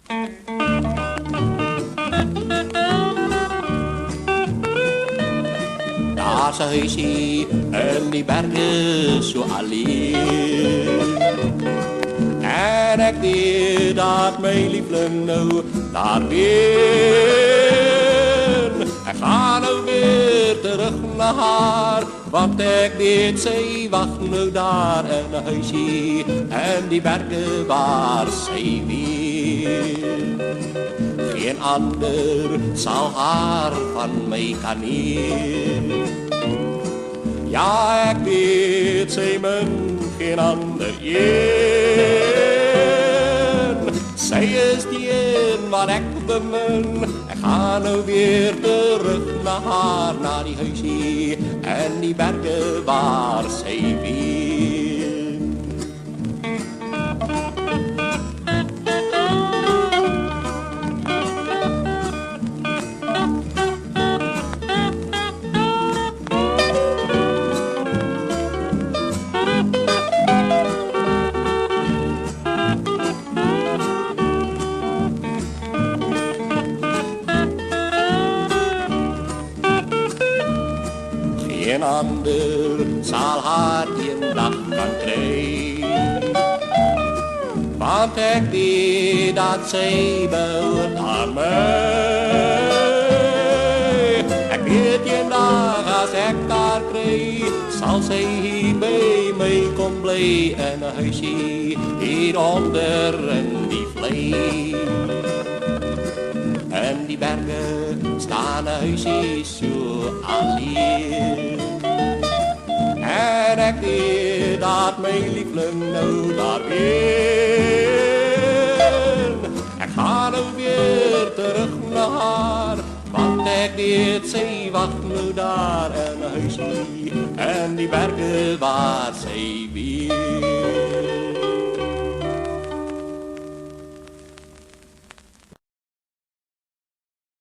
Daar zijn huisje en die bergen zo alleen. En ik weet dat mijn liefling nou daar weer. Ik ga nou weer terug naar haar, want ik weet zij wacht nu daar in een huisje en die bergen waar zij weer. Geen ander zal haar van mij kennen. Ja, ik weet, zij men geen ander een. Zij is die een wat ik bemin. Ik ga nou weer terug naar haar, naar die huisje en die bergen waar zij weer. Geen ander zal haar die dag kan krijgen, want ik weet dat zij behoort aan mij. Ik weet die dag als ik haar krijg, zal zij hier bij mij komen blij in een huisje hieronder in die vlei. En die bergen staan huisjes zo alleen. En ik weet dat mijn liefling nou daar weer. Ik ga nou weer terug naar haar, want ik weet zij wacht nu daar in een huisje en die bergen waar zij weer.